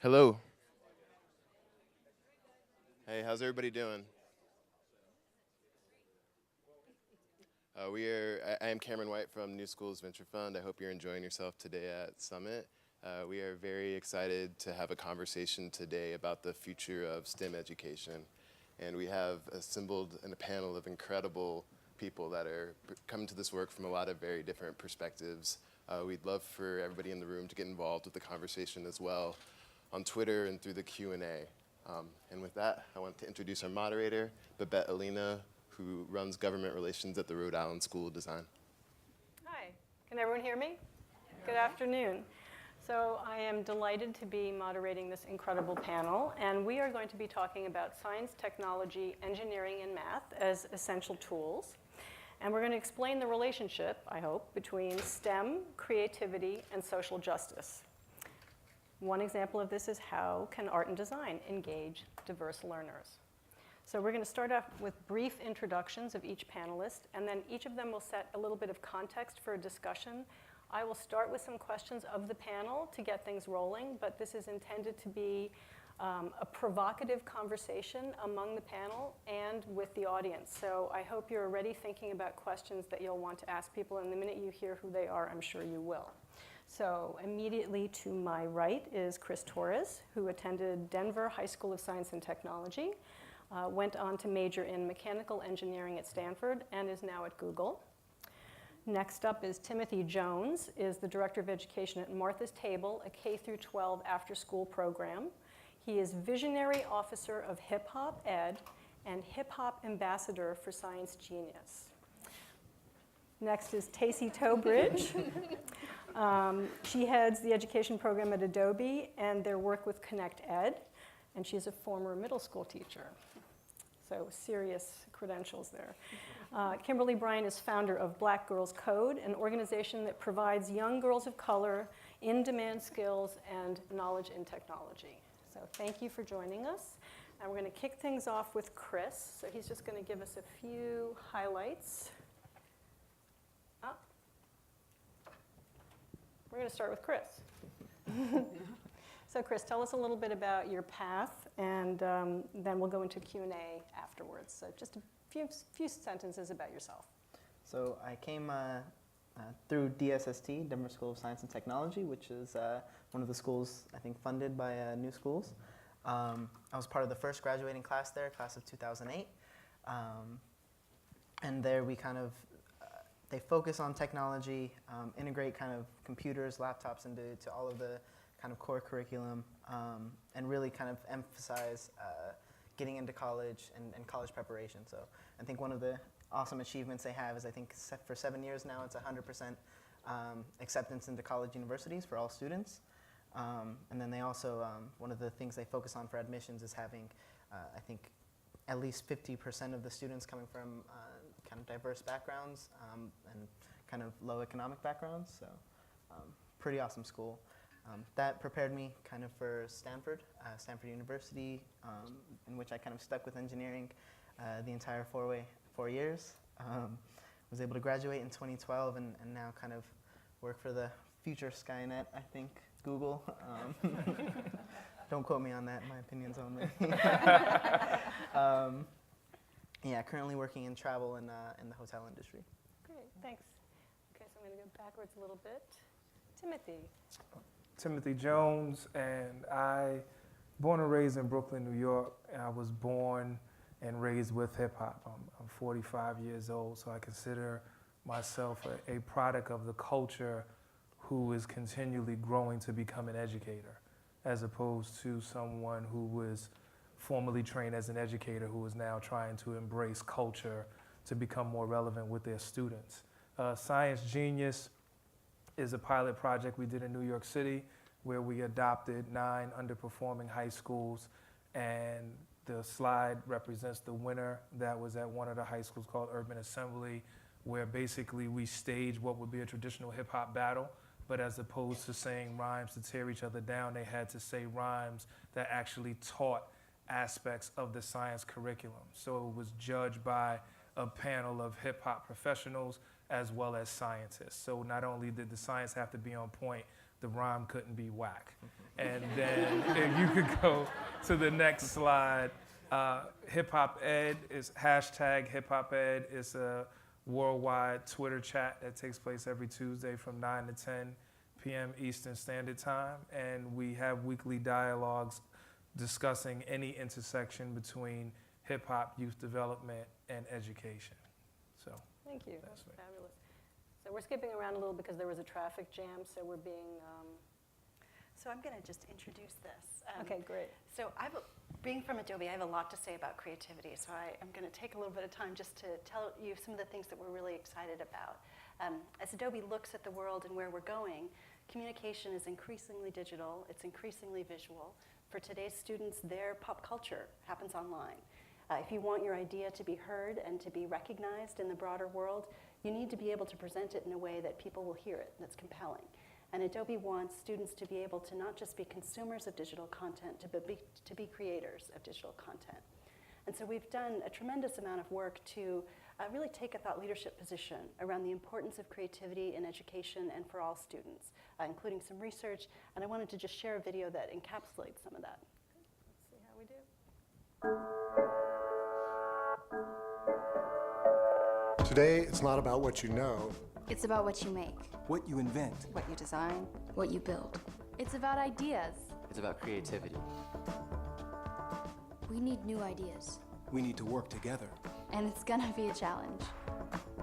Hello. Hey, how's everybody doing? I am Cameron White from New Schools Venture Fund. I hope you're enjoying yourself today at Summit. We are very excited to have a conversation today about the future of STEM education. And we have assembled a panel of incredible people that are coming to this work from a lot of very different perspectives. We'd love for everybody in the room to get involved with the conversation as well on Twitter and through the Q&A. And with that, I want to introduce our moderator, Babette Alina, who runs government relations at the Rhode Island School of Design. Hi, can everyone hear me? Good afternoon. So I am delighted to be moderating this incredible panel, and we are going to be talking about science, technology, engineering, and math as essential tools. And we're going to explain the relationship, I hope, between STEM, creativity, and social justice. One example of this is how can art and design engage diverse learners. So we're going to start off with brief introductions of each panelist, and then each of them will set a little bit of context for a discussion. I will start with some questions of the panel to get things rolling, but this is intended to be a provocative conversation among the panel and with the audience. So I hope you're already thinking about questions that you'll want to ask people, and the minute you hear who they are, I'm sure you will. So immediately to my right is Chris Torres, who attended Denver High School of Science and Technology, went on to major in mechanical engineering at Stanford, and is now at Google. Next up is Timothy Jones, is the Director of Education at Martha's Table, a K-12 after-school program. He is Visionary Officer of Hip Hop Ed and Hip Hop Ambassador for Science Genius. Next is Tacey Tobridge. She heads the education program at Adobe and their work with Connect Ed, and she's a former middle school teacher. So serious credentials there. Kimberly Bryant is founder of Black Girls Code, an organization that provides young girls of color in-demand skills and knowledge in technology. So thank you for joining us. And we're going to kick things off with Chris. So he's just going to give us a few highlights. We're going to start with Chris. So Chris, tell us a little bit about your path, and then we'll go into Q&A afterwards. So just a few sentences about yourself. So I came through DSST, Denver School of Science and Technology, which is one of the schools, I think, funded by New Schools. I was part of the first graduating class there, class of 2008. And there we kind of, they focus on technology, integrate kind of computers, laptops into all of the kind of core curriculum, and really kind of emphasize getting into college and college preparation. So I think one of the awesome achievements they have is, I think for 7 years now, it's 100% acceptance into college universities for all students. And then they also, one of the things they focus on for admissions is having, I think, at least 50% of the students coming from kind of diverse backgrounds and kind of low economic backgrounds. So pretty awesome school. That prepared me kind of for Stanford University, in which I kind of stuck with engineering the entire 4 years. Was able to graduate in 2012 and now kind of work for the future Skynet, I think, Google. Don't quote me on that, my opinion's only. Yeah, currently working in travel in the hotel industry. Great, thanks. Okay, so I'm going to go backwards a little bit. Timothy. Timothy Jones, and born and raised in Brooklyn, New York. And I was born and raised with hip hop. I'm 45 years old, so I consider myself a product of the culture who is continually growing to become an educator, as opposed to someone who was formerly trained as an educator who is now trying to embrace culture to become more relevant with their students. Science Genius is a pilot project we did in New York City where we adopted 9 underperforming high schools, and the slide represents the winner that was at one of the high schools called Urban Assembly, where basically we staged what would be a traditional hip hop battle, but as opposed to saying rhymes to tear each other down, they had to say rhymes that actually taught aspects of the science curriculum. So it was judged by a panel of hip hop professionals as well as scientists. So not only did the science have to be on point, the rhyme couldn't be whack. And then if you could go to the next slide, Hip Hop Ed is hashtag Hip Hop Ed. It's a worldwide Twitter chat that takes place every Tuesday from 9 to 10 p.m. Eastern Standard Time. And we have weekly dialogues discussing any intersection between hip hop, youth development, and education. So Thank you. That's me. Fabulous. So we're skipping around a little because there was a traffic jam, so we're being, So I'm going to just introduce this. okay, great. So being from Adobe, I have a lot to say about creativity. So I'm going to take a little bit of time just to tell you some of the things that we're really excited about. As Adobe looks at the world and where we're going, communication is increasingly digital. It's increasingly visual. For today's students, their pop culture happens online. If you want your idea to be heard and to be recognized in the broader world, you need to be able to present it in a way that people will hear it, that's compelling. And Adobe wants students to be able to not just be consumers of digital content, but to be creators of digital content. And so we've done a tremendous amount of work to really take a thought leadership position around the importance of creativity in education and for all students, including some research. And I wanted to just share a video that encapsulates some of that. Let's see how we do. Today, it's not about what you know. It's about what you make, What you invent. What you design. what you build. It's about ideas. It's about creativity. We need new ideas, We need to work together. and it's gonna be a challenge.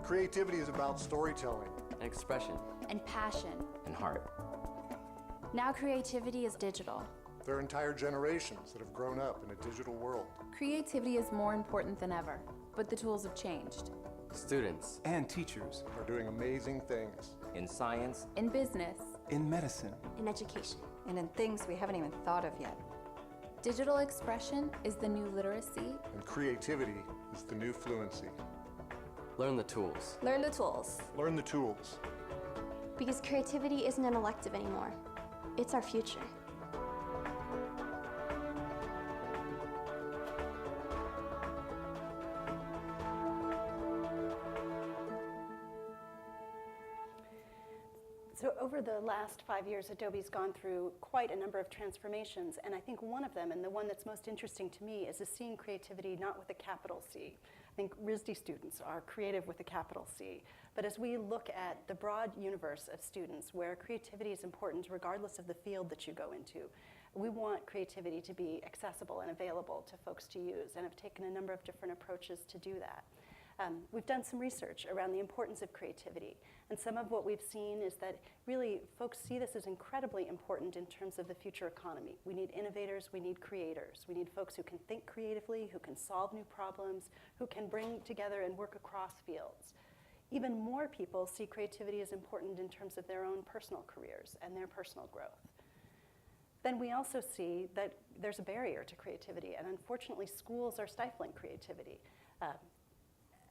Creativity is about storytelling. And expression. And passion. And heart. Now creativity is digital. There are entire generations that have grown up in a digital world. Creativity is more important than ever, but the tools have changed. Students. And teachers. Are doing amazing things. In science. In business, In medicine. In education. And in things we haven't even thought of yet. digital expression is the new literacy. And creativity is the new fluency. Learn the tools. Learn the tools. Learn the tools. Because creativity isn't an elective anymore. It's our future. So over the last 5 years, Adobe's gone through quite a number of transformations, and I think one of them, and the one that's most interesting to me, is seeing creativity not with a capital C. I think RISD students are creative with a capital C, but as we look at the broad universe of students where creativity is important regardless of the field that you go into, we want creativity to be accessible and available to folks to use, and have taken a number of different approaches to do that. We've done some research around the importance of creativity, and some of what we've seen is that really folks see this as incredibly important in terms of the future economy. We need innovators, we need creators, we need folks who can think creatively, who can solve new problems, who can bring together and work across fields. Even more people see creativity as important in terms of their own personal careers and their personal growth. Then we also see that there's a barrier to creativity, and unfortunately schools are stifling creativity.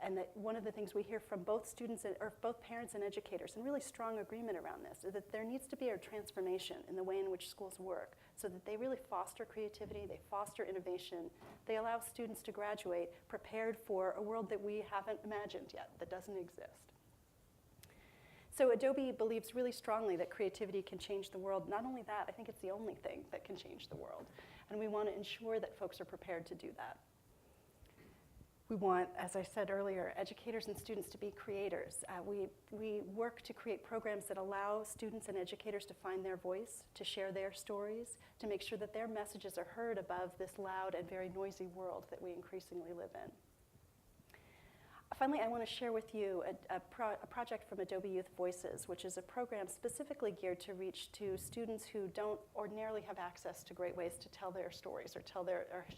And that one of the things we hear from both students or both parents and educators, and really strong agreement around this, is that there needs to be a transformation in the way in which schools work so that they really foster creativity, they foster innovation, they allow students to graduate prepared for a world that we haven't imagined yet, that doesn't exist. So Adobe believes really strongly that creativity can change the world. Not only that, I think it's the only thing that can change the world. And we want to ensure that folks are prepared to do that. We want, as I said earlier, educators and students to be creators. We work to create programs that allow students and educators to find their voice, to share their stories, to make sure that their messages are heard above this loud and very noisy world that we increasingly live in. Finally, I want to share with you a project from Adobe Youth Voices, which is a program specifically geared to reach to students who don't ordinarily have access to great ways to tell their stories or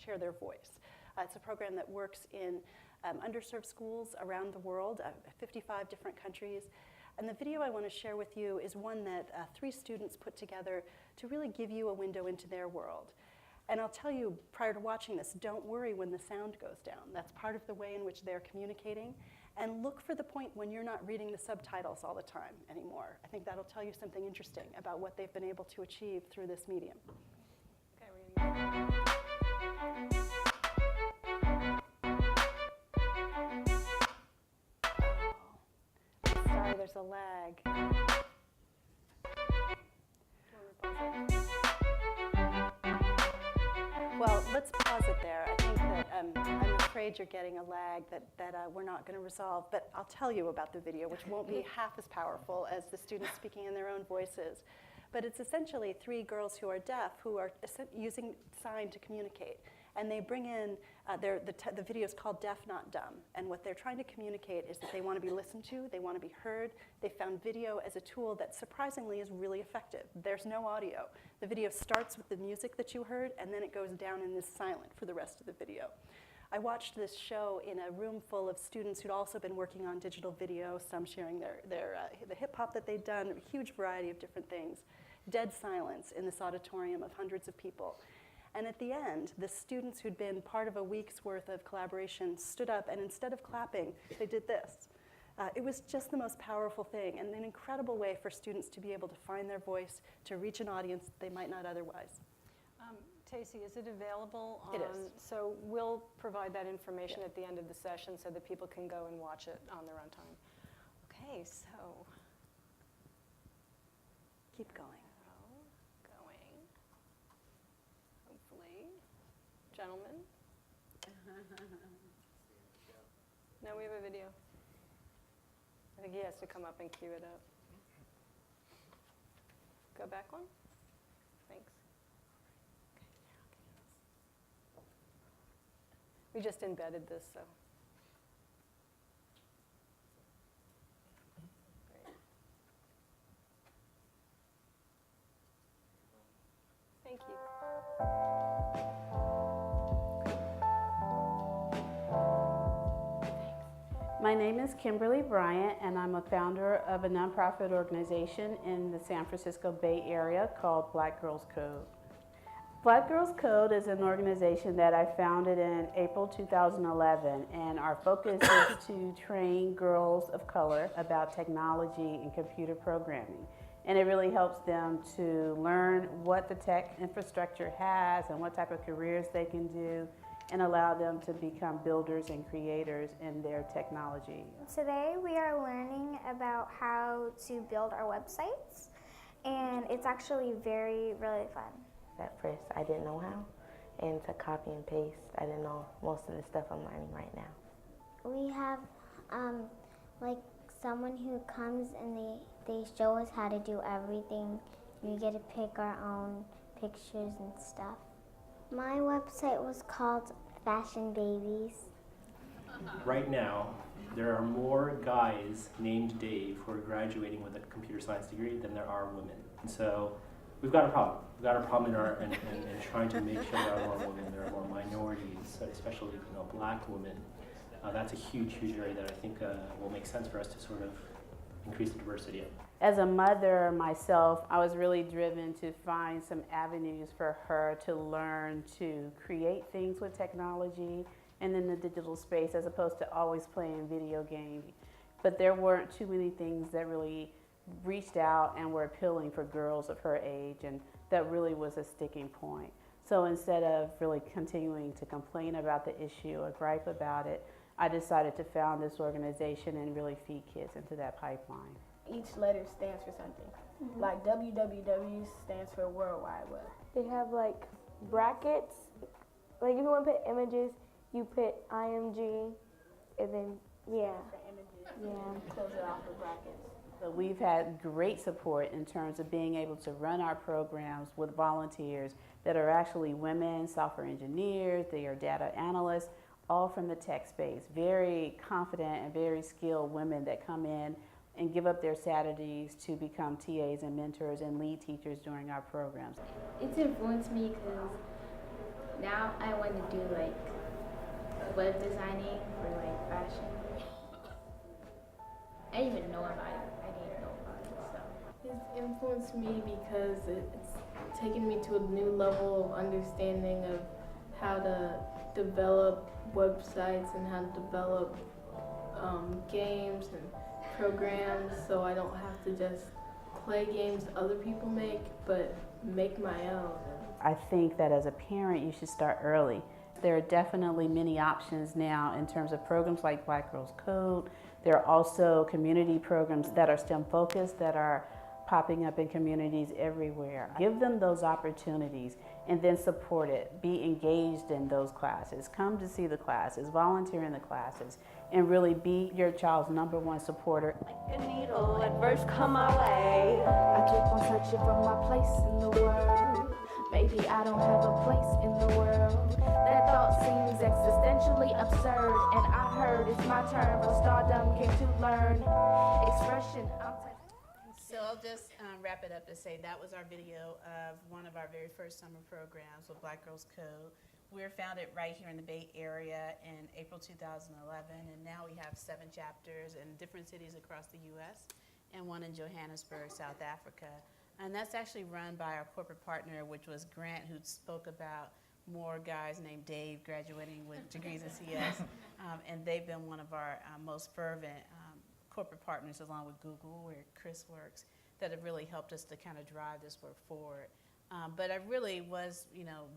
share their voice. It's a program that works in underserved schools around the world, 55 different countries. And the video I want to share with you is one that 3 students put together to really give you a window into their world. And I'll tell you, prior to watching this, don't worry when the sound goes down. That's part of the way in which they're communicating. And look for the point when you're not reading the subtitles all the time anymore. I think that'll tell you something interesting about what they've been able to achieve through this medium. Okay, we're gonna Sorry, there's a lag. I'm afraid you're getting a lag that we're not going to resolve, but I'll tell you about the video, which won't be half as powerful as the students speaking in their own voices. But it's essentially 3 girls who are deaf who are using sign to communicate. And they bring in, the video is called Deaf Not Dumb. And what they're trying to communicate is that they want to be listened to, they want to be heard. They found video as a tool that surprisingly is really effective. There's no audio. The video starts with the music that you heard, and then it goes down and is silent for the rest of the video. I watched this show in a room full of students who'd also been working on digital video, some sharing the hip hop that they'd done, a huge variety of different things. Dead silence in this auditorium of hundreds of people. And at the end, the students who'd been part of a week's worth of collaboration stood up, and instead of clapping, they did this. It was just the most powerful thing, and an incredible way for students to be able to find their voice, to reach an audience they might not otherwise. Tacey, is it available on? It is. So we'll provide that information at the end of the session so that people can go and watch it on their own time. Okay, so. Keep going. Hopefully. Gentlemen? No, we have a video. I think he has to come up and cue it up. Go back one. Thanks. We just embedded this, so. Great. Thank you. My name is Kimberly Bryant, and I'm a founder of a nonprofit organization in the San Francisco Bay Area called Black Girls Code. Black Girls Code is an organization that I founded in April 2011, and our focus is to train girls of color about technology and computer programming. And it really helps them to learn what the tech infrastructure has and what type of careers they can do, and allow them to become builders and creators in their technology. Today we are learning about how to build our websites, and it's actually really fun. At first I didn't know how, and to copy and paste, I didn't know most of the stuff I'm learning right now. We have like someone who comes and they show us how to do everything. We get to pick our own pictures and stuff. My website was called Fashion Babies. Right now, there are more guys named Dave who are graduating with a computer science degree than there are women. And so we've got a problem. We've got a problem in trying to make sure there are more women, there are more minorities, especially black women. That's a huge area that I think will make sense for us to sort of increase the diversity of. As a mother myself, I was really driven to find some avenues for her to learn to create things with technology and in the digital space, as opposed to always playing video games. But there weren't too many things that really reached out and were appealing for girls of her age, and that really was a sticking point. So instead of really continuing to complain about the issue or gripe about it, I decided to found this organization and really feed kids into that pipeline. Each letter stands for something. Like www stands for World Wide Web. They have like brackets. Like if you want to put images, you put IMG, and then Close it off with brackets. So we've had great support in terms of being able to run our programs with volunteers that are actually women, software engineers, they are data analysts, all from the tech space. Very confident and very skilled women that come in and give up their Saturdays to become TAs and mentors and lead teachers during our programs. It's influenced me because now I want to do like web designing for like fashion. I didn't even know about it. I didn't know about it, so. It's influenced me because it's taken me to a new level of understanding of how to develop websites and how to develop games and programs, so I don't have to just play games other people make, but make my own. I think that as a parent, you should start early. There are definitely many options now in terms of programs like Black Girls Code. There are also community programs that are STEM focused that are popping up in communities everywhere. Give them those opportunities and then support it. Be engaged in those classes. Come to see the classes, volunteer in the classes, and really be your child's #1 supporter. Like a needle, adverse come my way. I keep on searching for my place in the world. Maybe I don't have a place in the world. That thought seems existentially absurd. And I heard it's my turn, but stardom came to learn. Expression, So I'll just wrap it up to say that was our video of one of our very first summer programs with Black Girls Code. We were founded right here in the Bay Area in April 2011, and now we have 7 chapters in different cities across the U.S. and 1 in Johannesburg, South Africa. And that's actually run by our corporate partner, which was Grant, who spoke about more guys named Dave graduating with degrees in CS. And they've been one of our most fervent corporate partners, along with Google, where Chris works, that have really helped us to kind of drive this work forward. But I really was,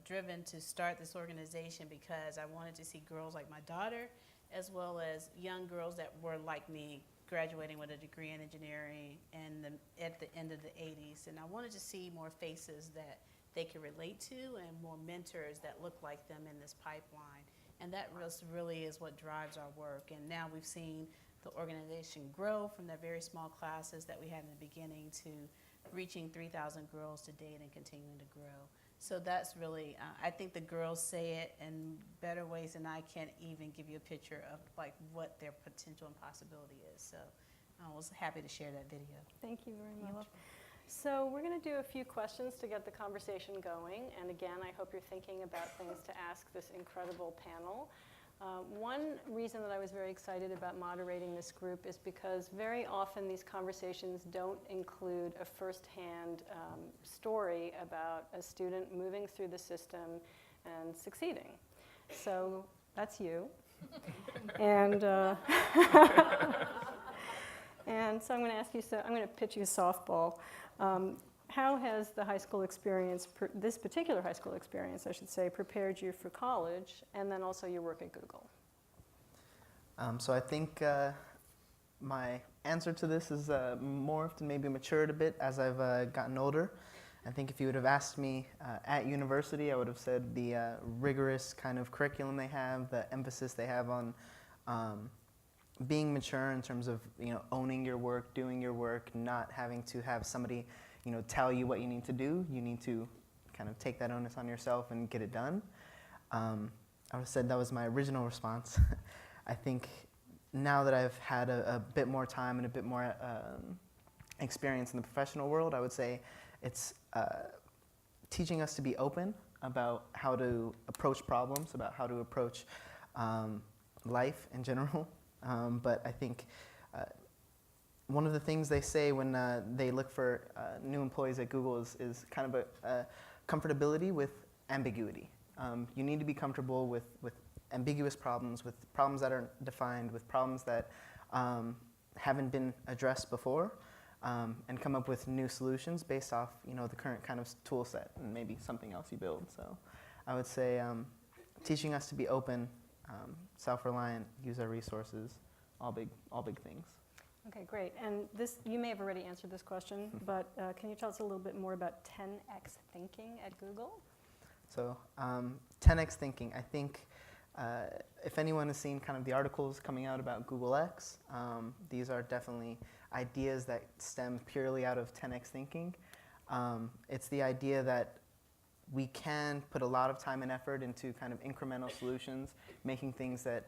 driven to start this organization because I wanted to see girls like my daughter, as well as young girls that were like me, graduating with a degree in engineering at the end of the 80s. And I wanted to see more faces that they could relate to and more mentors that look like them in this pipeline. And that really is what drives our work. And now we've seen the organization grow from the very small classes that we had in the beginning to reaching 3,000 girls to date and continuing to grow. So that's really, I think the girls say it in better ways than I can even give you a picture of like what their potential and possibility is. So I was happy to share that video. Thank you very much. So we're going to do a few questions to get the conversation going. And again, I hope you're thinking about things to ask this incredible panel. One reason that I was very excited about moderating this group is because very often these conversations don't include a firsthand story about a student moving through the system and succeeding. So that's you. And and so I'm going to ask you. So I'm going to pitch you a softball. How has the high school experience, this particular high school experience, I should say, prepared you for college and then also your work at Google? So I think my answer to this is morphed and maybe matured a bit as I've gotten older. I think if you would have asked me at university, I would have said the rigorous kind of curriculum they have, the emphasis they have on being mature in terms of owning your work, doing your work, not having to have somebody tell you what you need to do. You need to kind of take that onus on yourself and get it done. I would have said that was my original response. I think now that I've had a bit more time and a bit more experience in the professional world, I would say it's teaching us to be open about how to approach problems, about how to approach life in general. But I think one of the things they say when they look for new employees at Google is kind of a comfortability with ambiguity. You need to be comfortable with ambiguous problems, with problems that aren't defined, with problems that haven't been addressed before, and come up with new solutions based off the current kind of tool set and maybe something else you build. So I would say teaching us to be open, self-reliant, use our resources, all big things. Okay, great. And this, you may have already answered this question, but can you tell us a little bit more about 10x thinking at Google? So 10x thinking, I think if anyone has seen kind of the articles coming out about Google X, these are definitely ideas that stem purely out of 10x thinking. It's the idea that we can put a lot of time and effort into kind of incremental solutions, making things that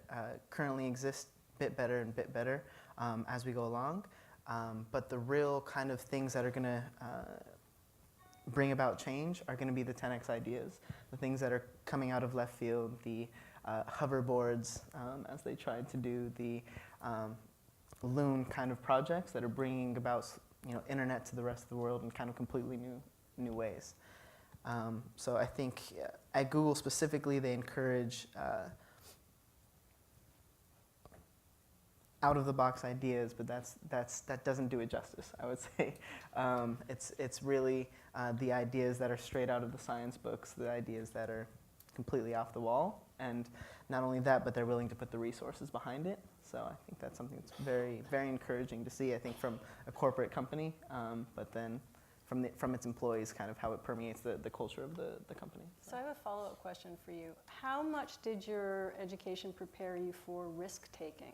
currently exist bit better as we go along. But the real kind of things that are going to bring about change are going to be the 10x ideas, the things that are coming out of left field, the hoverboards, as they tried to do, the Loon kind of projects that are bringing about internet to the rest of the world in kind of completely new ways. So I think at Google specifically, they encourage out-of-the-box ideas, but that doesn't do it justice, I would say. It's really the ideas that are straight out of the science books, the ideas that are completely off the wall, and not only that, but they're willing to put the resources behind it. So I think that's something that's very, very encouraging to see, I think, from a corporate company, but then from its employees, kind of how it permeates the culture of the company. So I have a follow-up question for you. How much did your education prepare you for risk-taking?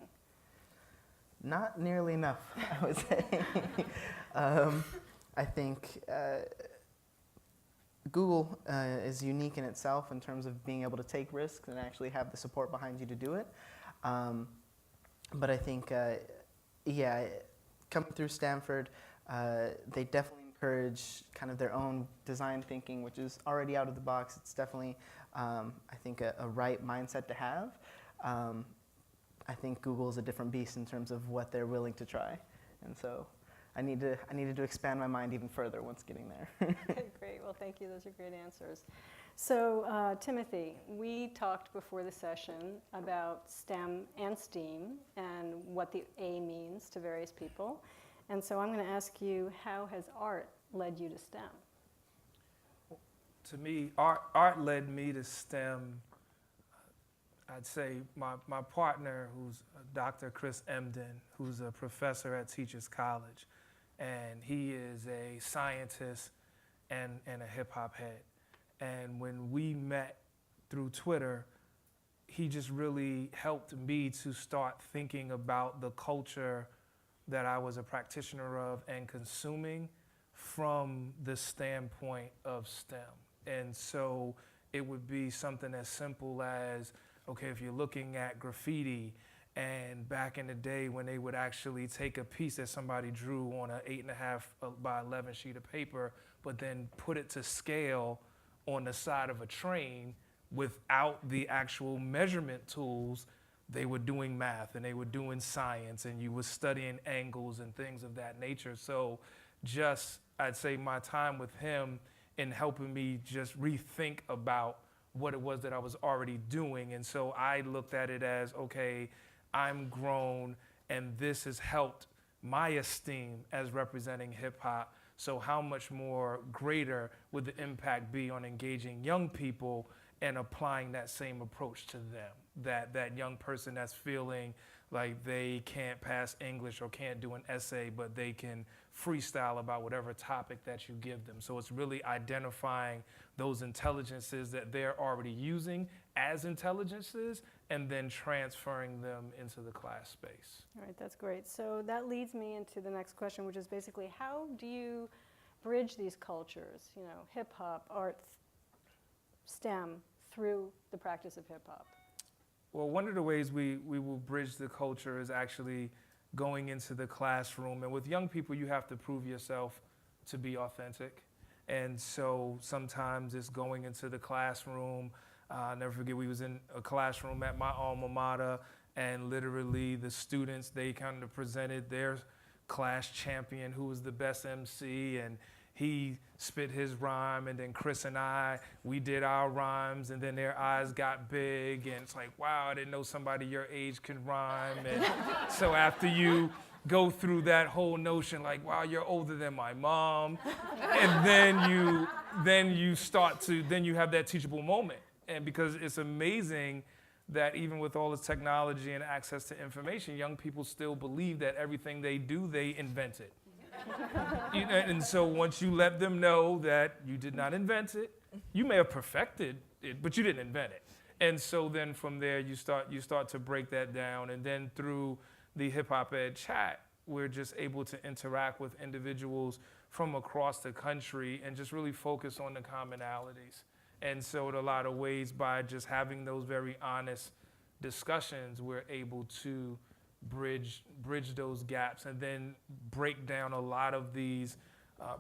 Not nearly enough, I would say. I think Google is unique in itself in terms of being able to take risks and actually have the support behind you to do it. But I think, coming through Stanford, they definitely encourage kind of their own design thinking, which is already out of the box. It's definitely, I think, a right mindset to have. I think Google is a different beast in terms of what they're willing to try. And so I needed to expand my mind even further once getting there. Okay, great. Well, thank you. Those are great answers. So, Timothy, we talked before the session about STEM and STEAM and what the A means to various people. And so I'm going to ask you, how has art led you to STEM? To me, art led me to STEM. I'd say my partner, who's Dr. Chris Emden, who's a professor at Teachers College, and he is a scientist and a hip-hop head. And when we met through Twitter, he just really helped me to start thinking about the culture that I was a practitioner of and consuming from the standpoint of STEM. And so it would be something as simple as, okay, if you're looking at graffiti, and back in the day when they would actually take a piece that somebody drew on an 8.5 by 11 sheet of paper, but then put it to scale on the side of a train without the actual measurement tools, they were doing math and they were doing science, and you were studying angles and things of that nature. So just, I'd say my time with him in helping me just rethink about what it was that I was already doing. And so I looked at it as, okay, I'm grown and this has helped my esteem as representing hip hop. So how much more greater would the impact be on engaging young people and applying that same approach to them? That young person that's feeling like they can't pass English or can't do an essay, but they can freestyle about whatever topic that you give them. So it's really identifying those intelligences that they're already using as intelligences and then transferring them into the class space. All right, that's great. So that leads me into the next question, which is basically, how do you bridge these cultures, you know, hip hop, art, STEM, through the practice of hip hop? Well, one of the ways we will bridge the culture is actually going into the classroom. And with young people, you have to prove yourself to be authentic. And so sometimes it's going into the classroom. I'll never forget, we was in a classroom at my alma mater, and literally the students, they kind of presented their class champion who was the best MC, and he spit his rhyme, and then Chris and I, we did our rhymes, and then their eyes got big, and it's like, wow, I didn't know somebody your age can rhyme. And so after you go through that whole notion, like, wow, you're older than my mom, and then you have that teachable moment. And because it's amazing that even with all this technology and access to information, young people still believe that everything they do, they invented. And so once you let them know that you did not invent it, you may have perfected it, but you didn't invent it. And so then from there, you start to break that down. And then through the Hip Hop Ed chat, we're just able to interact with individuals from across the country and just really focus on the commonalities. And so in a lot of ways, by just having those very honest discussions, we're able to bridge those gaps and then break down a lot of these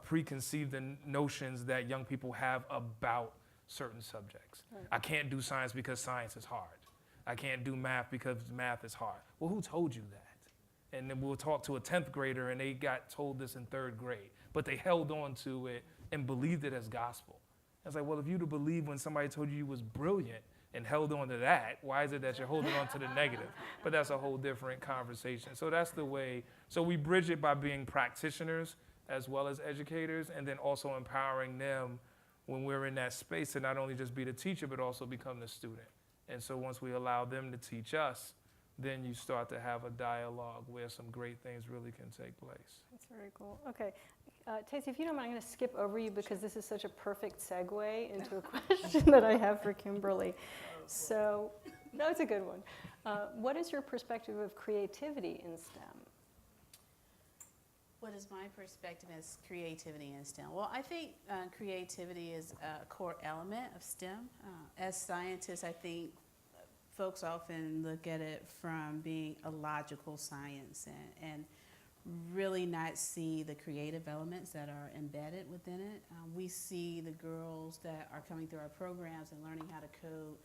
preconceived notions that young people have about certain subjects. Right. I can't do science because science is hard. I can't do math because math is hard. Well, who told you that? And then we'll talk to a 10th grader and they got told this in 3rd grade, but they held on to it and believed it as gospel. I was like, well, if you'd have believed when somebody told you was brilliant and held on to that, why is it that you're holding on to the negative? But that's a whole different conversation. So that's the way. So we bridge it by being practitioners as well as educators, and then also empowering them when we're in that space to not only just be the teacher, but also become the student And so once we allow them to teach us, then you start to have a dialogue where some great things really can take place. That's very cool. Okay. Tacey, if you don't mind, I'm going to skip over you because this is such a perfect segue into a question that I have for Kimberly. So, no, it's a good one. What is your perspective of creativity in STEM? What is my perspective as creativity in STEM? Well, I think creativity is a core element of STEM. As scientists, I think folks often look at it from being a logical science and really not see the creative elements that are embedded within it. We see the girls that are coming through our programs and learning how to code,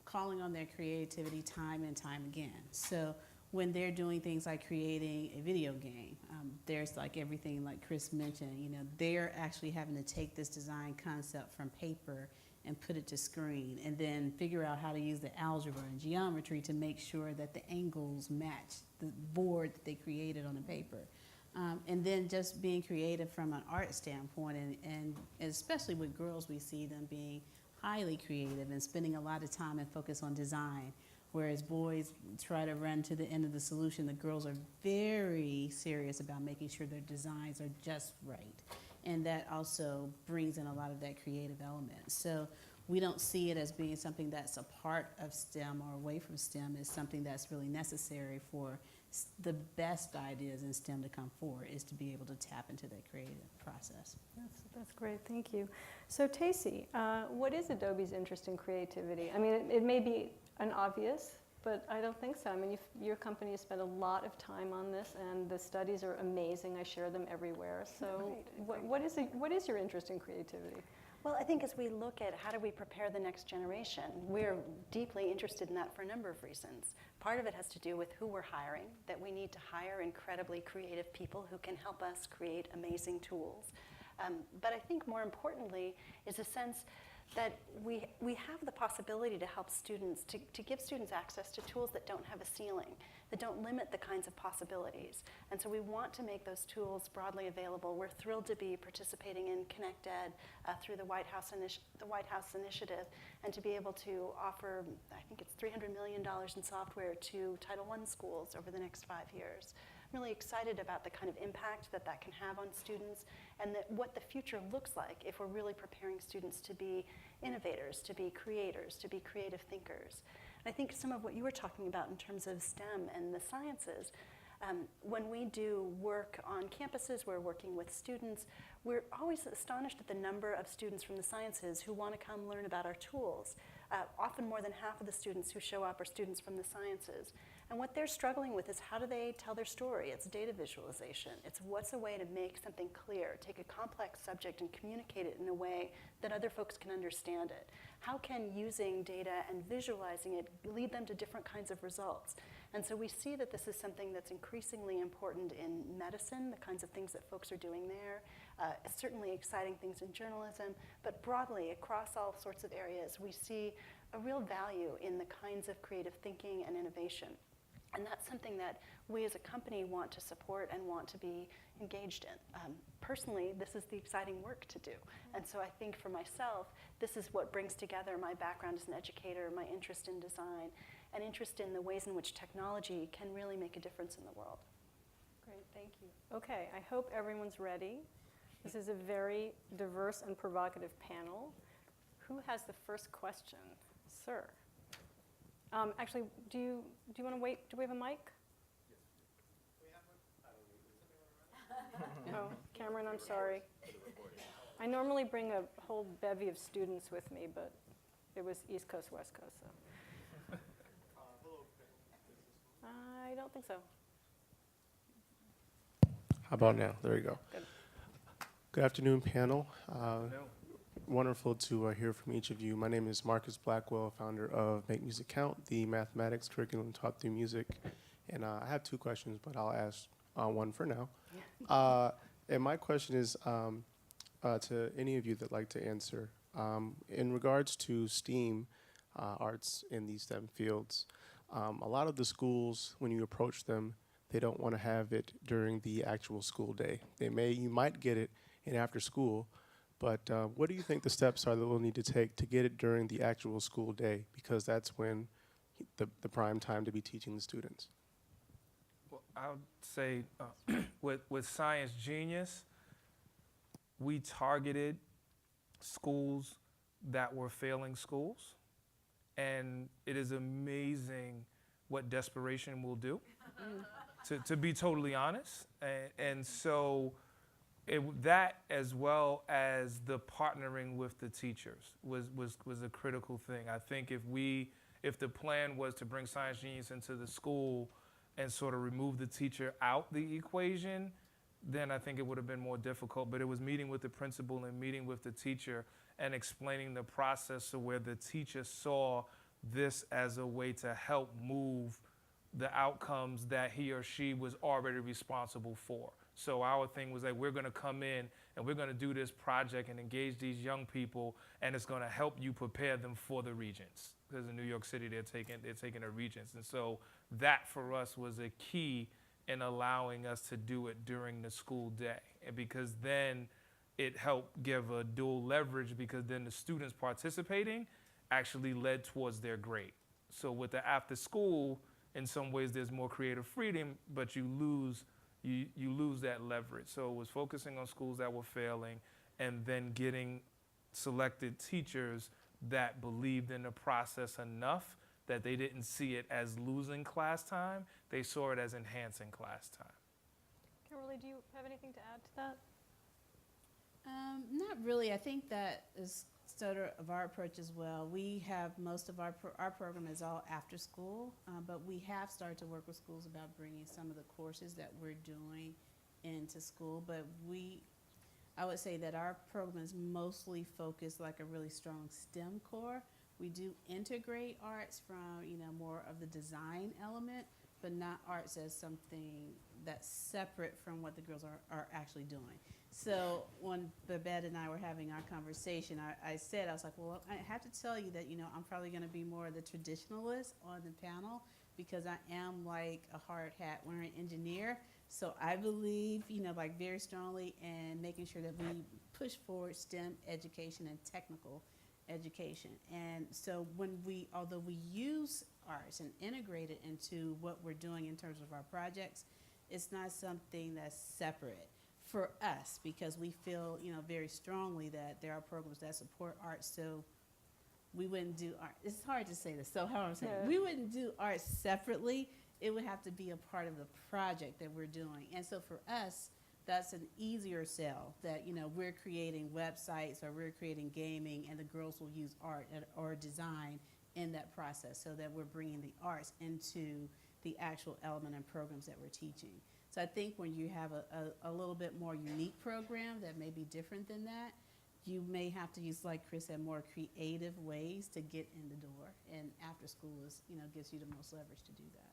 calling on their creativity time and time again. So when they're doing things like creating a video game, there's like everything like Chris mentioned, you know, they're actually having to take this design concept from paper and put it to screen and then figure out how to use the algebra and geometry to make sure that the angles match the board that they created on the paper. And then just being creative from an art standpoint and especially with girls, we see them being highly creative and spending a lot of time and focus on design. Whereas boys try to run to the end of the solution, the girls are very serious about making sure their designs are just right. And that also brings in a lot of that creative element. So we don't see it as being something that's a part of STEM or away from STEM. It's something that's really necessary for the best ideas in STEM to come forward, is to be able to tap into that creative process. That's great, thank you. So Tacey, what is Adobe's interest in creativity? I mean, it may be an obvious, but I don't think so. I mean, your company has spent a lot of time on this, and the studies are amazing. I share them everywhere. So what is your interest in creativity? Well, I think as we look at how do we prepare the next generation, we're deeply interested in that for a number of reasons. Part of it has to do with who we're hiring, that we need to hire incredibly creative people who can help us create amazing tools. But I think more importantly is a sense that we have the possibility to help students, to give students access to tools that don't have a ceiling, that don't limit the kinds of possibilities. And so we want to make those tools broadly available. We're thrilled to be participating in Connect Ed through the White House Initiative, and to be able to offer, I think it's $300 million in software to Title I schools over the next 5 years. Really excited about the kind of impact that that can have on students and what the future looks like if we're really preparing students to be innovators, to be creators, to be creative thinkers. And I think some of what you were talking about in terms of STEM and the sciences, when we do work on campuses, we're working with students, we're always astonished at the number of students from the sciences who want to come learn about our tools. Often more than half of the students who show up are students from the sciences. And what they're struggling with is how do they tell their story? It's data visualization. It's what's a way to make something clear, take a complex subject and communicate it in a way that other folks can understand it. How can using data and visualizing it lead them to different kinds of results? And so we see that this is something that's increasingly important in medicine, the kinds of things that folks are doing there. Certainly exciting things in journalism, but broadly across all sorts of areas, we see a real value in the kinds of creative thinking and innovation. And that's something that we as a company want to support and want to be engaged in. Personally, this is the exciting work to do. And so I think for myself, this is what brings together my background as an educator, my interest in design, and interest in the ways in which technology can really make a difference in the world. Great, thank you. Okay, I hope everyone's ready. This is a very diverse and provocative panel. Who has the first question? Sir. Actually, do you want to wait? Do we have a mic? Oh, Cameron, I'm sorry. I normally bring a whole bevy of students with me, but it was East Coast, West Coast, so. I don't think so. How about now? There you go. Good. Good afternoon, panel. Wonderful to hear from each of you. My name is Marcus Blackwell, founder of Make Music Count, the mathematics curriculum taught through music. And I have two questions, but I'll ask one for now. And my question is to any of you that like to answer. In regards to STEAM arts in these STEM fields, a lot of the schools, when you approach them, they don't want to have it during the actual school day. You might get it in after school, But what do you think the steps are that we'll need to take to get it during the actual school day? Because that's when the prime time to be teaching the students. Well, I would say with Science Genius, we targeted schools that were failing schools. And it is amazing what desperation will do, to be totally honest. And so that, as well as the partnering with the teachers, was a critical thing. I think if the plan was to bring Science Genius into the school and sort of remove the teacher out the equation, then I think it would have been more difficult. But it was meeting with the principal and meeting with the teacher and explaining the process so where the teacher saw this as a way to help move the outcomes that he or she was already responsible for. So our thing was like, we're going to come in and we're going to do this project and engage these young people, and it's going to help you prepare them for the regents. Because in New York City, they're taking a regents. And so that for us was a key in allowing us to do it during the school day. And because then it helped give a dual leverage, because then the students participating actually led towards their grade. So with the after school, in some ways there's more creative freedom, but you lose that leverage. So it was focusing on schools that were failing and then getting selected teachers that believed in the process enough that they didn't see it as losing class time, they saw it as enhancing class time. Kimberly, do you have anything to add to that? Not really. I think that is sort of our approach as well. We have most of our program is all after school, but we have started to work with schools about bringing some of the courses that we're doing into school. But I would say that our program is mostly focused like a really strong STEM core. We do integrate arts from, more of the design element, but not arts as something that's separate from what the girls are actually doing. So when Babette and I were having our conversation, I was like, well, I have to tell you that, I'm probably going to be more of the traditionalist on the panel, because I am like a hard hat wearing engineer. So I believe, like very strongly in making sure that we push forward STEM education and technical education. And so although we use arts and integrate it into what we're doing in terms of our projects, it's not something that's separate for us, because we feel, very strongly that there are programs that support arts. So we wouldn't do art. It's hard to say this. So how I'm saying, we wouldn't do art separately. It would have to be a part of the project that we're doing. And so for us, that's an easier sell, that, we're creating websites or we're creating gaming, and the girls will use art or design in that process, so that we're bringing the arts into the actual element and programs that we're teaching. So I think when you have a little bit more unique program that may be different than that, you may have to use, like Chris said, more creative ways to get in the door. And after school gives you the most leverage to do that.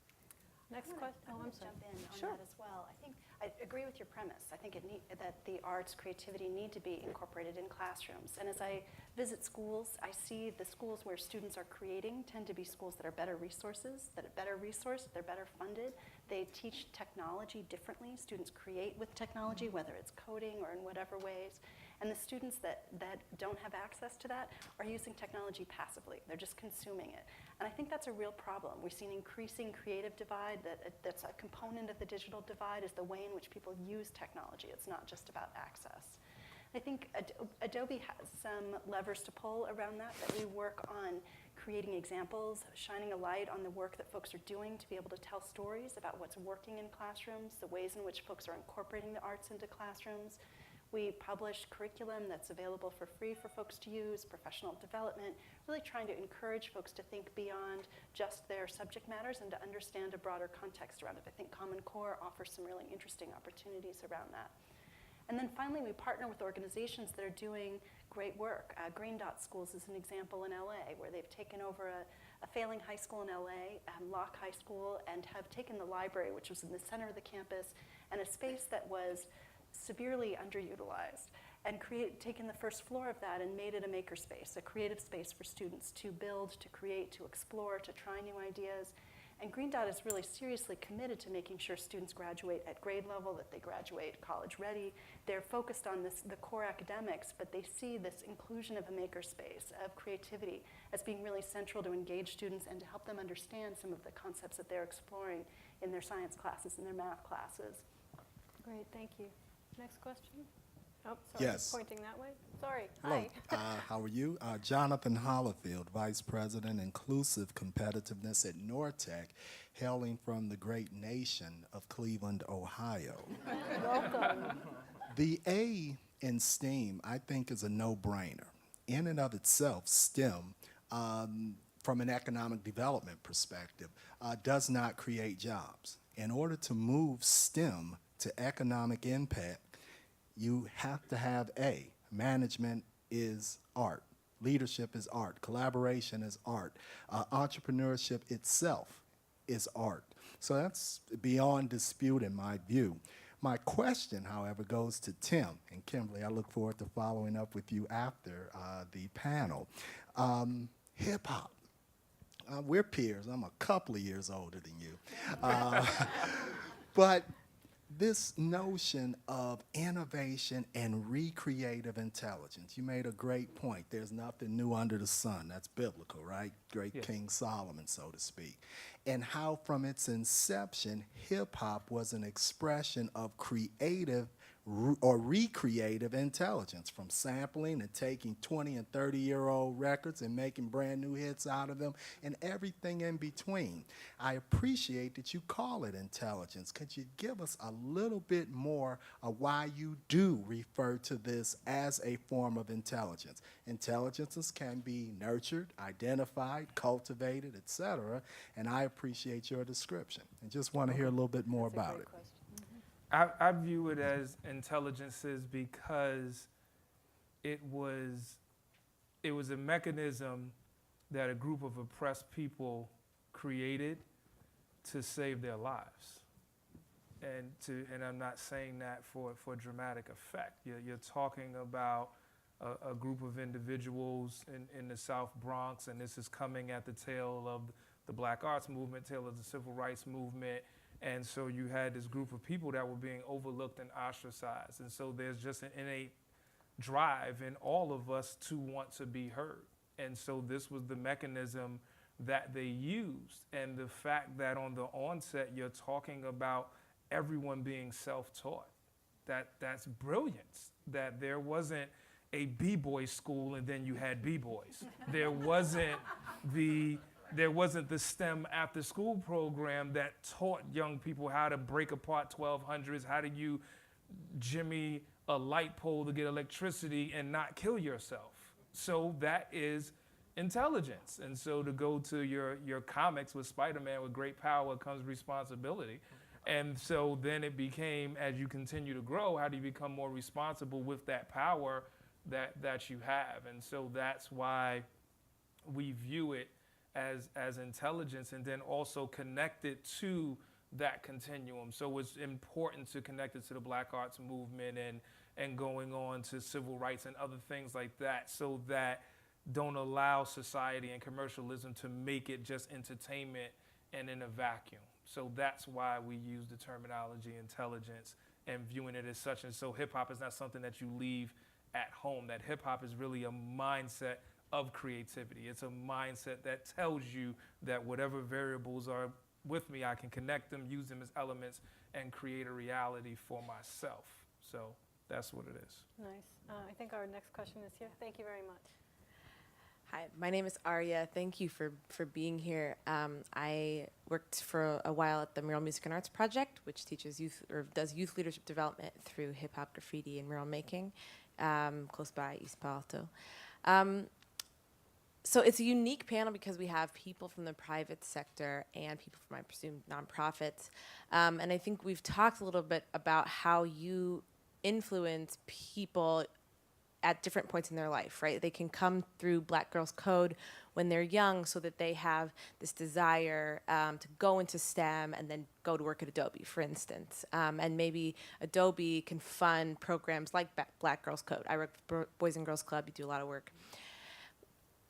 Next question. I want to jump in on that as well. I agree with your premise. I think that the arts, creativity need to be incorporated in classrooms. And as I visit schools, I see the schools where students are creating tend to be schools that are better resources, they're better funded. They teach technology differently. Students create with technology, whether it's coding or in whatever ways. And the students that don't have access to that are using technology passively. They're just consuming it. And I think that's a real problem. We've seen increasing creative divide. That's a component of the digital divide, is the way in which people use technology. It's not just about access. I think Adobe has some levers to pull around that we work on, creating examples, shining a light on the work that folks are doing to be able to tell stories about what's working in classrooms, the ways in which folks are incorporating the arts into classrooms. We publish curriculum that's available for free for folks to use, professional development, really trying to encourage folks to think beyond just their subject matters and to understand a broader context around it. I think Common Core offers some really interesting opportunities around that. And then finally, we partner with organizations that are doing great work. Green Dot Schools is an example in LA, where they've taken over a failing high school in LA, Locke High School, and have taken the library, which was in the center of the campus, and a space that was severely underutilized, and taken the first floor of that and made it a makerspace, a creative space for students to build, to create, to explore, to try new ideas. And Green Dot is really seriously committed to making sure students graduate at grade level, that they graduate college ready. They're focused on the core academics, but they see this inclusion of a makerspace, of creativity, as being really central to engage students and to help them understand some of the concepts that they're exploring in their science classes and their math classes. Great, thank you. Next question? Oh, sorry, Yes. pointing that way. Sorry, Hello, hi. how are you? Jonathan Hollifield, Vice President, Inclusive Competitiveness at Nortech, hailing from the great nation of Cleveland, Ohio. Welcome. The A in STEAM, I think, is a no-brainer. In and of itself, STEM, from an economic development perspective, does not create jobs. In order to move STEM to economic impact, you have to have A, management is art, leadership is art, collaboration is art, entrepreneurship itself is art. So that's beyond dispute in my view. My question, however, goes to Tim and Kimberly. I look forward to following up with you after the panel. Hip hop. We're peers. I'm a couple of years older than you. But this notion of innovation and recreative intelligence, you made a great point. There's nothing new under the sun. That's biblical, right? Great Yes. King Solomon, so to speak. And how from its inception, hip-hop was an expression of creative or recreative intelligence, from sampling and taking 20 and 30-year-old records and making brand new hits out of them and everything in between. I appreciate that you call it intelligence. Could you give us a little bit more of why you do refer to this as a form of intelligence? Intelligences can be nurtured, identified, cultivated, etc., and I appreciate your description. And just want to hear a little bit more about it. I view it as intelligences because it was a mechanism that a group of oppressed people created to save their lives. And I'm not saying that for dramatic effect. You're talking about a group of individuals in the South Bronx, and this is coming at the tail of the Black Arts Movement, tail of the Civil Rights Movement. And so you had this group of people that were being overlooked and ostracized. And so there's just an innate drive in all of us to want to be heard. And so this was the mechanism that they used. And the fact that on the onset, you're talking about everyone being self-taught, that's brilliance. That there wasn't a B-boy school and then you had B-boys. There wasn't the STEM after school program that taught young people how to break apart 1200s, how do you jimmy a light pole to get electricity and not kill yourself. So that is intelligence. And so to go to your comics with Spider-Man, with great power comes responsibility. And so then it became, as you continue to grow, how do you become more responsible with that power that you have? And so that's why we view it as intelligence, and then also connect it to that continuum. So it's important to connect it to the Black Arts Movement and going on to civil rights and other things like that, so that don't allow society and commercialism to make it just entertainment and in a vacuum. So that's why we use the terminology intelligence and viewing it as such. And so hip hop is not something that you leave at home. That hip hop is really a mindset of creativity. It's a mindset that tells you that whatever variables are with me, I can connect them, use them as elements, and create a reality for myself. So that's what it is. Nice. I think our next question is here. Thank you very much. Hi, my name is Arya. Thank you for being here. I worked for a while at the Mural Music and Arts Project, which teaches youth, or does youth leadership development through hip hop, graffiti, and mural making, close by East Palo Alto. So it's a unique panel because we have people from the private sector and people from, I presume, nonprofits. And I think we've talked a little bit about how you influence people at different points in their life, right? They can come through Black Girls Code when they're young so that they have this desire to go into STEM and then go to work at Adobe, for instance. And maybe Adobe can fund programs like Black Girls Code. I work for Boys and Girls Club, you do a lot of work.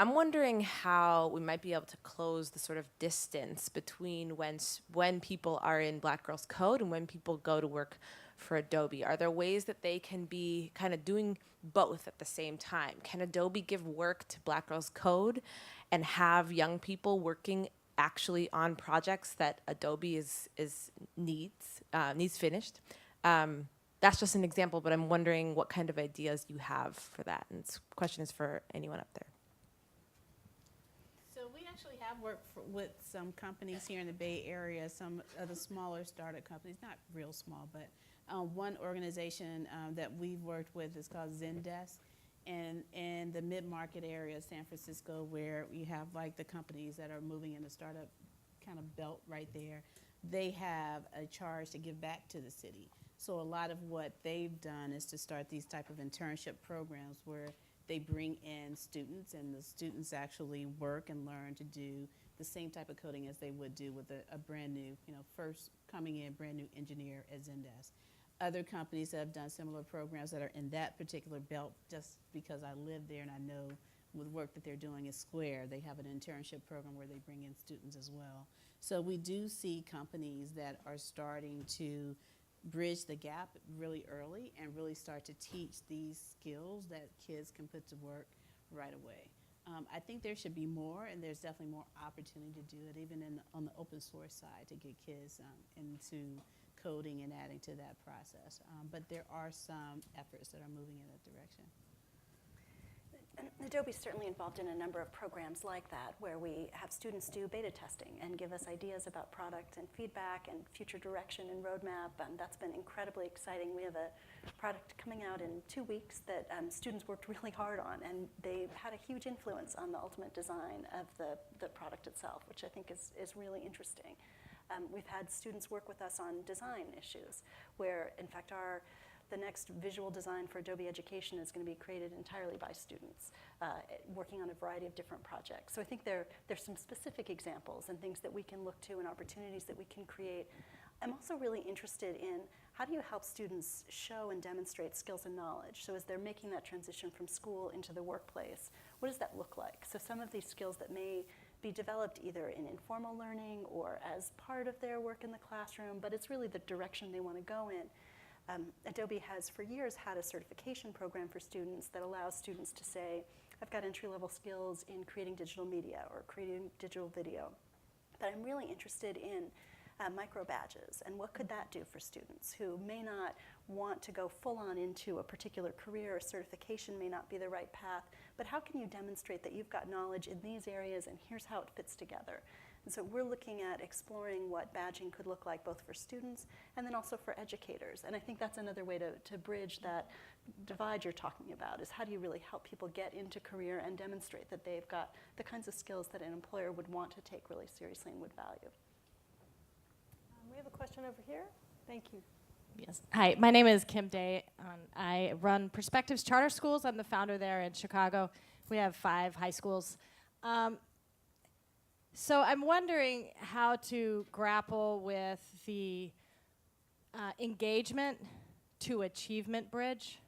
I'm wondering how we might be able to close the sort of distance between when people are in Black Girls Code and when people go to work for Adobe. Are there ways that they can be kind of doing both at the same time? Can Adobe give work to Black Girls Code and have young people working actually on projects that Adobe needs finished? That's just an example, but I'm wondering what kind of ideas you have for that. And this question is for anyone up there. So we actually have worked with some companies here in the Bay Area, some of the smaller startup companies, not real small, but one organization that we've worked with is called Zendesk. And in the mid-market area of San Francisco, where you have like the companies that are moving in the startup kind of belt right there, they have a charge to give back to the city. So a lot of what they've done is to start these type of internship programs where they bring in students, and the students actually work and learn to do the same type of coding as they would do with a brand new, first coming in brand new engineer at Zendesk. Other companies that have done similar programs that are in that particular belt, just because I live there and I know with work that they're doing is Square, they have an internship program where they bring in students as well. So we do see companies that are starting to bridge the gap really early and really start to teach these skills that kids can put to work right away. I think there should be more, and there's definitely more opportunity to do it, even on the open source side, to get kids into coding and adding to that process. But there are some efforts that are moving in that direction. And Adobe's certainly involved in a number of programs like that, where we have students do beta testing and give us ideas about product and feedback and future direction and roadmap. That's been incredibly exciting. We have a product coming out in 2 weeks that students worked really hard on, and they've had a huge influence on the ultimate design of the product itself, which I think is really interesting. We've had students work with us on design issues, where in fact the next visual design for Adobe Education is going to be created entirely by students, working on a variety of different projects. So I think there's some specific examples and things that we can look to and opportunities that we can create. I'm also really interested in how do you help students show and demonstrate skills and knowledge? So as they're making that transition from school into the workplace, what does that look like? So some of these skills that may be developed either in informal learning or as part of their work in the classroom, but it's really the direction they want to go in. Adobe has for years had a certification program for students that allows students to say, I've got entry-level skills in creating digital media or creating digital video, but I'm really interested in micro badges, and what could that do for students who may not want to go full-on into a particular career, or certification may not be the right path, but how can you demonstrate that you've got knowledge in these areas and here's how it fits together? And so we're looking at exploring what badging could look like both for students and then also for educators. And I think that's another way to bridge that divide you're talking about, is how do you really help people get into career and demonstrate that they've got the kinds of skills that an employer would want to take really seriously and would value. We have a question over here. Thank you. Yes. Hi, my name is Kim Day. I run Perspectives Charter Schools. I'm the founder there in Chicago. We have 5 high schools. So I'm wondering how to grapple with the engagement to achievement bridge.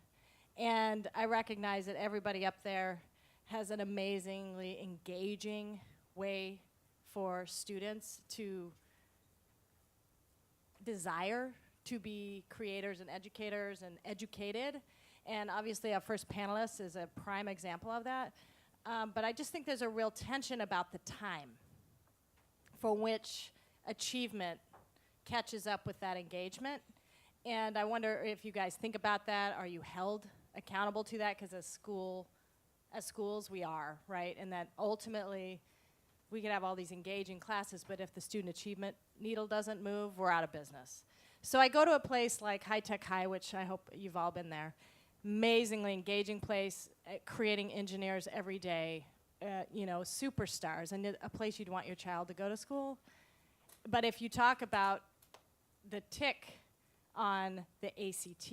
And I recognize that everybody up there has an amazingly engaging way for students to desire to be creators and educators and educated. And obviously our first panelist is a prime example of that. But I just think there's a real tension about the time for which achievement catches up with that engagement. And I wonder if you guys think about that. Are you held accountable to that? Because as schools we are, right? And that ultimately we could have all these engaging classes, but if the student achievement needle doesn't move, we're out of business. So I go to a place like High Tech High, which I hope you've all been there. Amazingly engaging place, creating engineers every day, superstars, and a place you'd want your child to go to school. But if you talk about the tick on the ACT,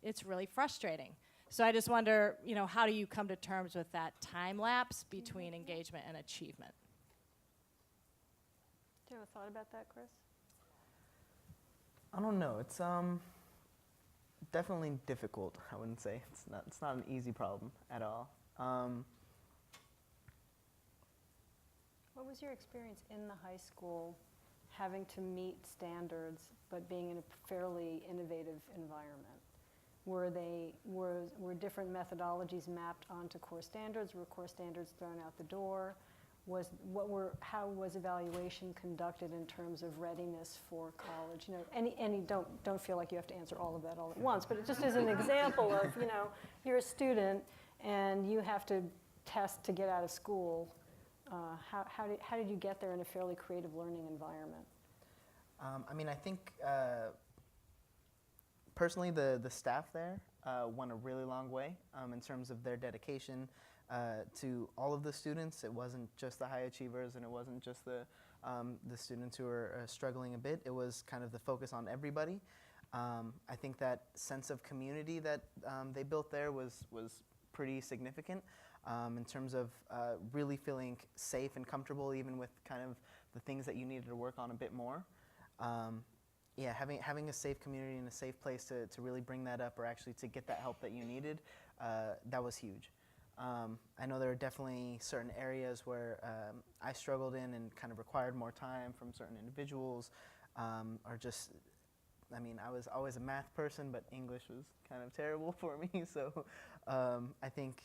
it's really frustrating. So I just wonder, how do you come to terms with that time lapse between engagement and achievement? Do you have a thought about that, Chris? I don't know. It's definitely difficult. I wouldn't say it's not an easy problem at all. What was your experience in the high school having to meet standards but being in a fairly innovative environment? Were different methodologies mapped onto core standards? Were core standards thrown out the door? How was evaluation conducted in terms of readiness for college? You know, don't feel like you have to answer all of that all at once, but it just is an example of, you know, you're a student and you have to test to get out of school. How did you get there in a fairly creative learning environment? I mean, I think personally the staff there went a really long way in terms of their dedication to all of the students. It wasn't just the high achievers, and it wasn't just the students who were struggling a bit. It was kind of the focus on everybody. I think that sense of community that they built there was pretty significant in terms of really feeling safe and comfortable, even with kind of the things that you needed to work on a bit more. Yeah, having a safe community and a safe place to really bring that up, or actually to get that help that you needed, that was huge. I know there are definitely certain areas where I struggled in and kind of required more time from certain individuals, or just, I mean, I was always a math person, but English was kind of terrible for me. So I think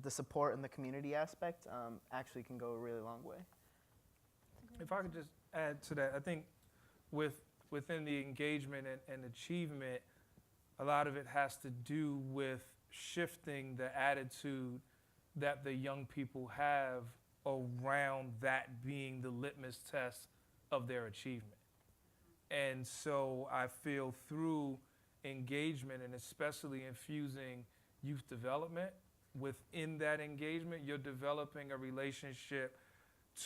the support and the community aspect actually can go a really long way. If I could just add to that, I think within the engagement and achievement, a lot of it has to do with shifting the attitude that the young people have around that being the litmus test of their achievement. And so I feel through engagement, and especially infusing youth development within that engagement, you're developing a relationship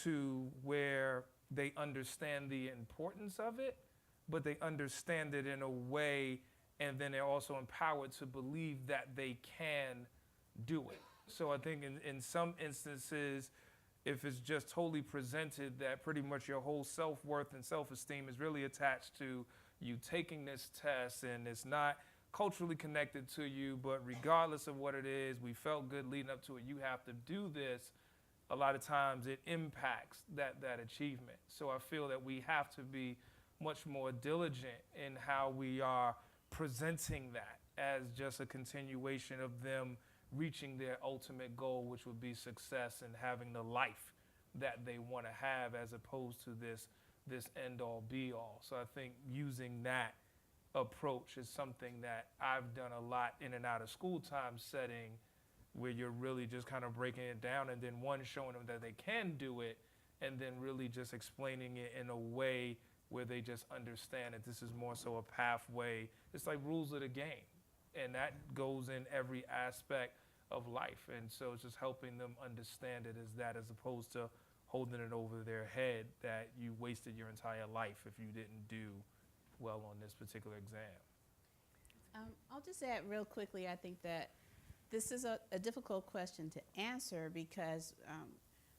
to where they understand the importance of it, but they understand it in a way, and then they're also empowered to believe that they can do it. So I think in some instances, if it's just totally presented that pretty much your whole self-worth and self-esteem is really attached to you taking this test, and it's not culturally connected to you, but regardless of what it is, we felt good leading up to it, you have to do this, a lot of times it impacts that achievement. So I feel that we have to be much more diligent in how we are presenting that as just a continuation of them reaching their ultimate goal, which would be success and having the life that they want to have, as opposed to this end-all be-all. So I think using that approach is something that I've done a lot in and out of school time setting, where you're really just kind of breaking it down, and then showing them that they can do it, and then really just explaining it in a way where they just understand that this is more so a pathway. It's like rules of the game, and that goes in every aspect of life. And so it's just helping them understand it as that, as opposed to holding it over their head that you wasted your entire life if you didn't do well on this particular exam. I'll just add real quickly, I think that this is a difficult question to answer, because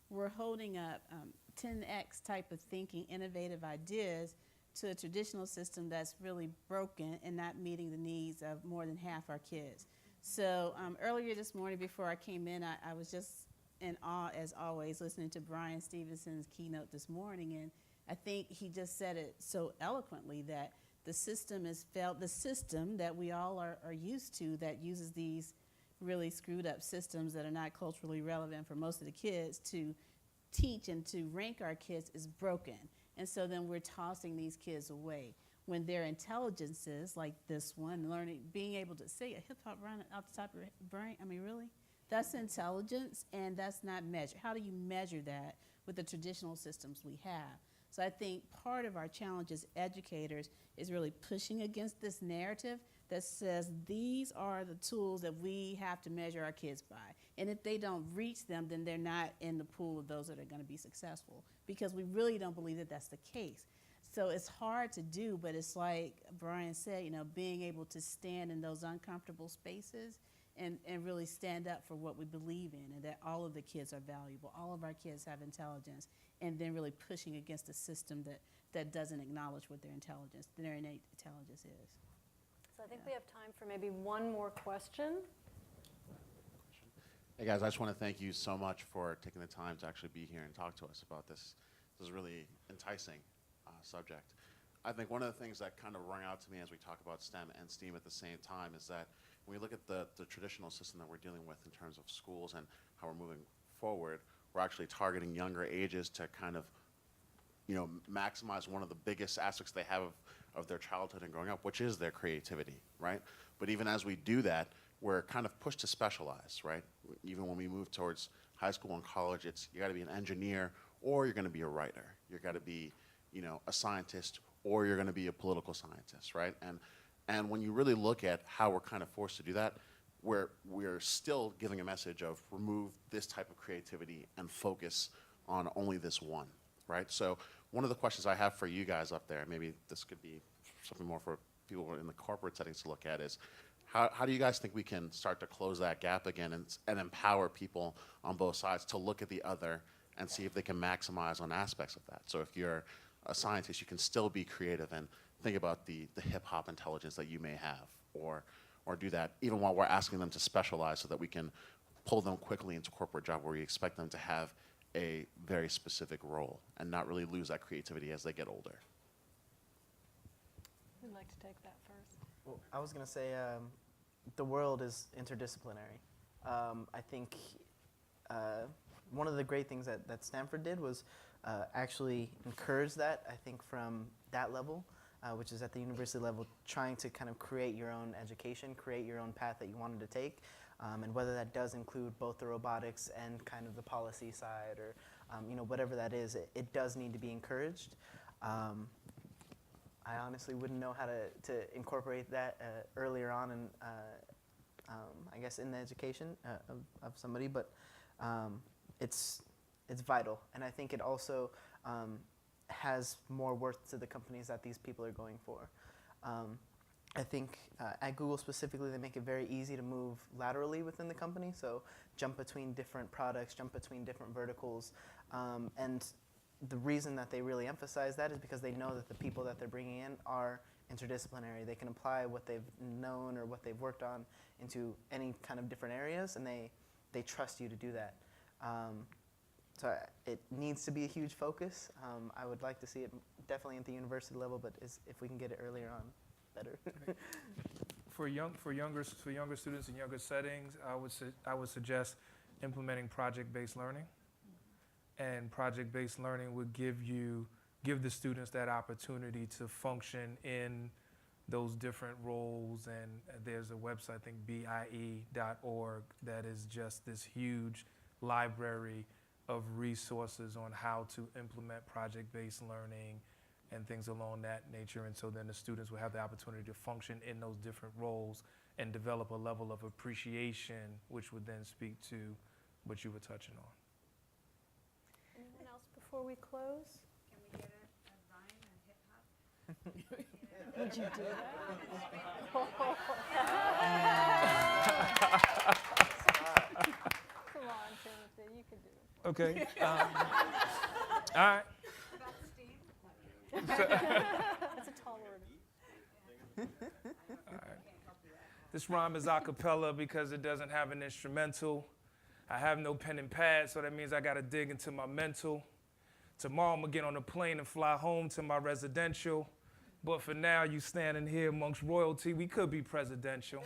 we're holding up 10X type of thinking, innovative ideas, to a traditional system that's really broken and not meeting the needs of more than half our kids. So earlier this morning, before I came in, I was just in awe, as always, listening to Brian Stevenson's keynote this morning, and I think he just said it so eloquently, that the system is failed, the system that we all are used to, that uses these really screwed up systems that are not culturally relevant for most of the kids to teach and to rank our kids, is broken. And so then we're tossing these kids away, when their intelligences, like this one, learning, being able to say a hip hop run off the top of your brain, I mean, really? That's intelligence, and that's not measured. How do you measure that with the traditional systems we have? So I think part of our challenge as educators is really pushing against this narrative that says these are the tools that we have to measure our kids by. And if they don't reach them, then they're not in the pool of those that are going to be successful, because we really don't believe that that's the case. So it's hard to do, but it's like Brian said, you know, being able to stand in those uncomfortable spaces and really stand up for what we believe in, and that all of the kids are valuable, all of our kids have intelligence, and then really pushing against a system that doesn't acknowledge what their innate intelligence is. So I think we have time for maybe one more question. Hey guys, I just want to thank you so much for taking the time to actually be here and talk to us about this. This is really enticing subject. I think one of the things that kind of rung out to me as we talk about STEM and STEAM at the same time is that when we look at the traditional system that we're dealing with in terms of schools and how we're moving forward, we're actually targeting younger ages to kind of, you know, maximize one of the biggest aspects they have of their childhood and growing up, which is their creativity, right? But even as we do that, we're kind of pushed to specialize, right? Even when we move towards high school and college, it's you got to be an engineer or you're going to be a writer. You got to be, you know, a scientist or you're going to be a political scientist, right? And when you really look at how we're kind of forced to do that, we're still giving a message of remove this type of creativity and focus on only this one, right? So one of the questions I have for you guys up there, maybe this could be something more for people in the corporate settings to look at, is how do you guys think we can start to close that gap again and empower people on both sides to look at the other and see if they can maximize on aspects of that? So if you're a scientist, you can still be creative and think about the hip-hop intelligence that you may have, or do that even while we're asking them to specialize so that we can pull them quickly into a corporate job where we expect them to have a very specific role and not really lose that creativity as they get older. Who'd like to take that first? Well, I was going to say the world is interdisciplinary. I think one of the great things that Stanford did was actually encourage that, I think, from that level, which is at the university level, trying to kind of create your own education, create your own path that you wanted to take, and whether that does include both the robotics and kind of the policy side or you know, whatever that is, it does need to be encouraged. I honestly wouldn't know how to incorporate that earlier on in, I guess, in the education of somebody, but it's vital, and I think it also has more worth to the companies that these people are going for. I think at Google specifically, they make it very easy to move laterally within the company, so jump between different products, jump between different verticals, and the reason that they really emphasize that is because they know that the people that they're bringing in are interdisciplinary. They can apply what they've known or what they've worked on into any kind of different areas, and they trust you to do that. So it needs to be a huge focus. I would like to see it definitely at the university level, but if we can get it earlier on, better. For younger students in younger settings, I would suggest implementing project-based learning. And project-based learning would give the students that opportunity to function in those different roles. And there's a website, I think BIE.org, that is just this huge library of resources on how to implement project-based learning and things along that nature. And so then the students will have the opportunity to function in those different roles and develop a level of appreciation, which would then speak to what you were touching on. Anyone else before we close? Can we get a rhyme and hip-hop? Would you do that? Come on, Timothy, you can do it. Okay. All right. That's a tall order. All right. This rhyme is a cappella because it doesn't have an instrumental. I have no pen and pad, so that means I gotta dig into my mental. Tomorrow I'm gonna get on a plane and fly home to my residential. But for now, you standing here amongst royalty, we could be presidential.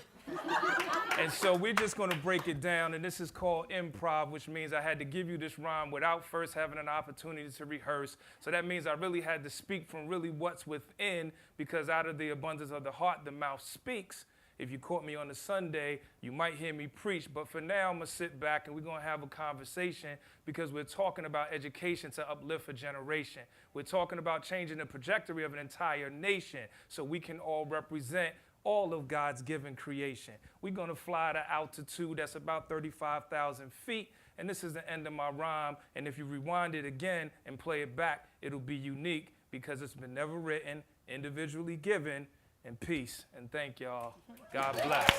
And so we're just gonna break it down, and this is called improv, which means I had to give you this rhyme without first having an opportunity to rehearse. So that means I really had to speak from really what's within, because out of the abundance of the heart, the mouth speaks. If you caught me on a Sunday, you might hear me preach. But for now, I'm going to sit back and we're going to have a conversation, because we're talking about education to uplift a generation. We're talking about changing the trajectory of an entire nation so we can all represent all of God's given creation. We're going to fly to altitude that's about 35,000 feet. And this is the end of my rhyme. And if you rewind it again and play it back, it'll be unique, because it's been never written, individually given, and peace. And thank y'all. God bless.